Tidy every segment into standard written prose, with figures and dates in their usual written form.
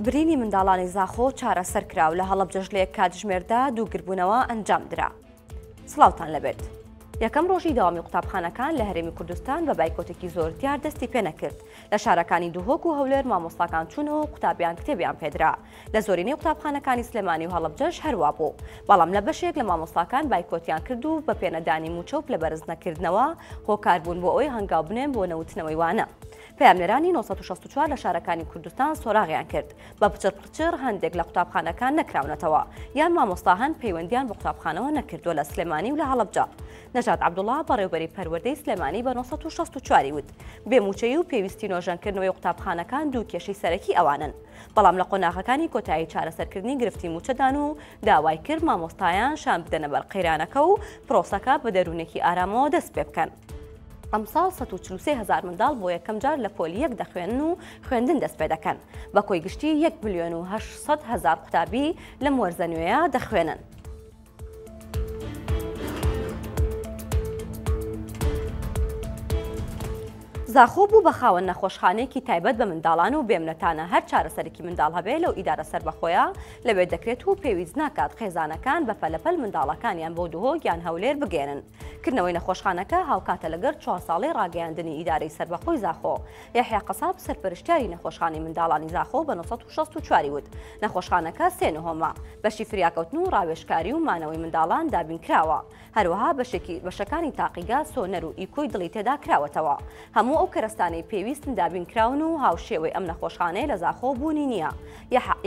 برینی منداڵانی زاخۆ چارەسەر کراو لە هەڵەبجەژلەیەک کاتژمێردا دووگربوونەوە ئەنجام درا. سڵاوتان لەبێت. یەکەم ڕۆژی داوامی قوتابخانەکان لە هەرێمی کوردستان بە بایکۆتێکی زۆر دیار دەستی پێ نەکرد. لە شارەکانی دووهۆک و هەولێر مامۆستاکان چوونەوە قوتابیان کتێبیان پێدرا. لە زۆرینەی قوتابخانەکانی سلێمانی و هەڵەبجەش هەروە بوو. بەڵام لە بەشێک لە مامۆستاکان بایکۆتیان کرد و بە پێنەدانی موچەوپ لە بەرز نەکردنەوە هۆکار بوون بۆ ئەوەی هەنگاو بنێن بۆ نەوتنەوەی وانە. پەیامنەرانی 964 لە شارەکانی کوردستان سۆراغیان کرد بە پچڕ هەندێک لە قوتابخانەکان نەکراونەتەوە یان مامۆستا هەند پەیوەندیان بە قوتابخانەوە نەکردووە لە سلێمانی و لە هەڵەبجە. نەژاد عەبدوڵڵا بەڕێوەبەری پەروەردەی سلێمانی بە 964 وت بێموچەیی و پێویستی نۆژەنکردنەوەی قوتابخانەکان دوو کێشەی سەرەکی ئەوانن. بەڵام لە قۆناغەکانی کۆتایی چارەسەرکردنی گرفتی موچەدان و داوای کرد مامۆستایان شان بدەنە بەر قەیرانەکە و پرۆسەکە بە دەروونێکی ئارامەوە دەست پێ بکەن. ئەمساڵ 143,000 منداڵ بۆ یەکەم جار لە پۆلی یەک دەخوێنن و خوێندن دەست پێ دەکەن. بە کۆی گشتی 1,800,000 قوتابی لەم وەرزە نوێیە دەخوێنن. زاخۆ بوو بە خاوەن نەخۆشخانەیەکی تایبەت بە منداڵان و بێمنەتانە هەر چارەسەرێکی منداڵ هەبێ لەو ئیدارە سەربەخۆیە لەوێ دەکرێت و پێویست ناکات خێزانەکان بە پەلەپەل منداڵەکانیان بۆ دووهۆک یان هەولێر بگێنن. کردنەوەی نەخۆشخانەکە هاوکاتە لەگەر 4 ساڵەی ڕاگەیاندنی ئیدارەی سەربەخۆی زاخۆ. یحیا قەساب سەرپەرشتیاری نەخۆشخانەی منداڵانی زاخۆ بە 964 وت نەخۆشخانەکە سێ نهۆمە بەشی فریاکەوتن و ڕاوێژکاری و مانەوەی منداڵان دابینکراوە. هەروەها بەشەکانی تاقیگا سۆنەر و ئیکۆی دڵی تێدا کراوەتەوە. هەموو ئەو کەرەستانەی پێویستن دابینکراون و هاوشێوەی ئەم نەخۆشخانەیە لە زاخۆ بوونی نییە.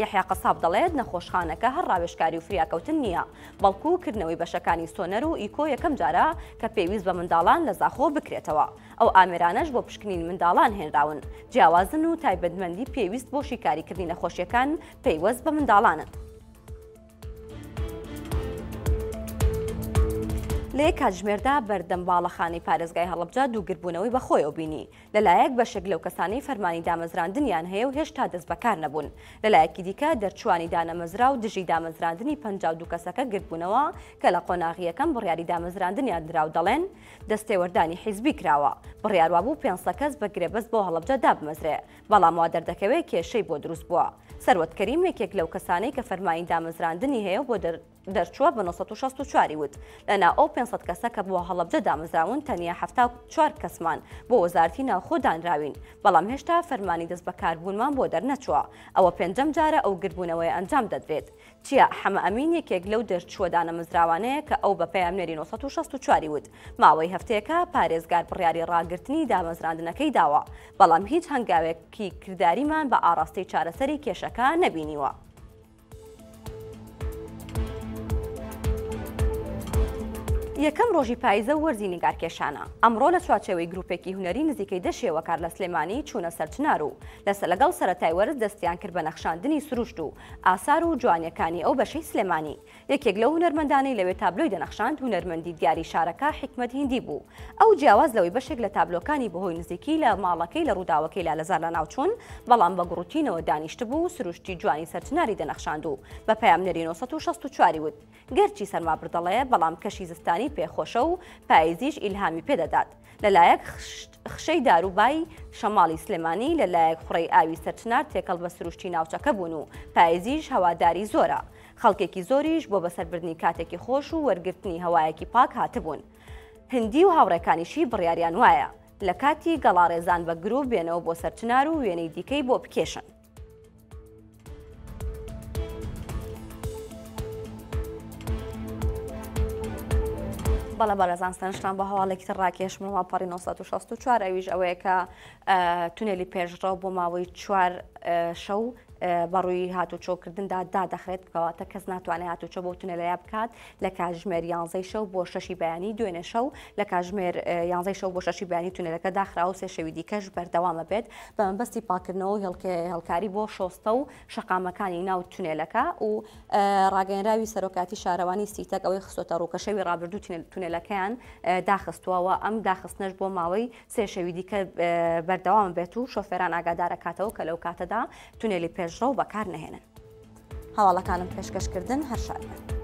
یحیا قەساب دەڵێت نەخۆشخانەکە هەر ڕاوێژکاری و فریاکەوتن نییە بەڵکو کردنەوەی بەشەکانی سۆنەر و ئیکۆ یەکەم جارە کە پێویست بە منداڵان لە زاخۆ بکرێتەوە. ئەو ئامێرانەش بۆ پشکنین منداڵان هێنراون. جیاوازن و تایبەتمەندی پێویست بۆ شیکاریکردنی نەخۆشیەکان پەیوەست بە منداڵانن. لە یەک کاتژمێردا بەردەم باڵەخانەی پارێزگای هەڵەبجە دووگربوونەوەی بەخۆیەوە بینی. لەلایەک بەشێک لەو کەسانەی فەرمانی دامەزراندنیان هەیە و هێشتا دەست بەکار نەبوون. لەلایەکی دیکە دەرچوانی دانەمەزرا و دژی دامەزراندنی 52 کەسەکە گربوونەوە کە لە قۆناغیەکەم بڕیاری دامەزراندنیان درا و دەڵێن دەستێوەردانی حیزبی کراوە. بڕیاروا بوو 500 کەس بە گرێبەست بۆ هەڵەبجە دابمەزرێ. بەڵام وا دەردەکەوێت کێشەی بۆ دروست بووە. سەروەت کەریم یەکێک لەو کەسانەی کە فەرمانی دامەزراندنی هەیە بۆ دەرچووە بە 964 وت لەنا ئەو 500 کەسە کە بۆ هەڵەبجە دامەزراون تەنیا 74 کەسمان بۆ وەزارەتی ناوخۆ دانراوین. بەڵام هێشتا فەرمانی دەست بەکاربوونمان بۆ دەرنەچووە. ئەوە پێنجەم جارە ئەو گربوونەوەی ئەنجام دەدرێت. چیە حەمە ئەمین یەکێک لەو دەرچووە دانەمەزراوانەیە کە ئەو بە پەیامنەری 964 وت ماوەی هەفتەیەکە پارێزگار بڕیاری ڕاگررتنی دامەزراندنەکەی داوە. بەڵام هیچ هەنگاوێکی کرداریمان بە ئاڕاستی چارەسەری کێشەکە نەبینیوە. یەکەم ڕۆژی پاییزە وەرزی نیگارکێشانە. ئەمڕۆ لە چوارچێوەی گروپێکی هونەری نزیکەی 10 شێوەکار لە سلێمانی چوونە سەرچنار و لەگەڵ سەرەتای وەرز دەستیان کرد بە نەخشاندنی سروشت و ئاسار و جوانیەکانی ئەو بەشەی سلێمانی. یەکێک لەو هونەرمەندانەی لەوێ تابلۆی دەنەخشاند هونەرمەندی دیاری شارەکە حکمەت هیندی بوو. ئەو جیاواز لەوەی بەشێک لە تابلۆکانی بەهۆی نزیکی لە ماڵەکەی لە ڕووداوەکەی لالەزار لە ناوچوون بەڵام بە گڕوتینەوە دانیشت بوو و سروشتی جوانی سەرچناری دەنەخشاند و بە پەیامنەری 964 وت گەرچی سەرما بردەڵەیە بەڵام کەشی زستانی پێخۆشە و پاییزیش ئیلهامی پێدەدات. لەلایەک خشەی داروبای شەماڵی سلێمانی لەلایەک خوڕەی ئاوی سەرچنار تێکەڵ بە سروشتی ناوچەکە بوون و پاییزیش هەواداری زۆرە. خەڵکێکی زۆریش بۆ بەسەربردنی کاتێکی خۆش و وەرگرتنی هەوایەکی پاک هاتبوون. هەندی و هاوڕێکانیشی بڕیاریان وایە لە کاتی گەڵاڕێزان بە گرۆ بێنەوە بۆ سەرچنار و وێنەی دیکەی بۆ بکێشن. بەڵە بەرەزان سەرنجتان بە هەواڵێکی تر ڕاکێشمەوە پەڕی 964 ئەویش ئەوەیە کە تونێلی پێشڕەو بۆ ماوەی 4 شەو بەڕووی هاتوچۆکردندا دادەخرێت کەواتە کەس ناتوانێت هاتوچۆ بۆ تونێلەیە بکات لە کاتژمێر 11 شەو بۆ 6 بەیانی دوێنێ شەو لە کاتژمێر 11 شەو بۆ 6 بەیانی تونێلەکە داخرا و 3 شەوی دیکەش بەردەوامە بێت بە مەبەستی پاکردنەوە هەڵکاری بۆ شۆستە و شەقامەکانی ناو تونێلەکە و ڕاگەیەنراوی سەرۆکاتی شارەوانی سیتەک ئەوەی خستۆتە ڕووکەشەوی ڕابردوو تونێلەکەیان داخستووەوە ئەم داخستنەش بۆ ماوەی 3 شەوی دیکە بەردەوام بێت و شۆفێران ئاگادارەکاتەوە کە لەو کاتەدا تونێلی پێشڕەو بەکار نەهێنن. هەواڵەکانم پێشکەشکردن هەر شاد بن.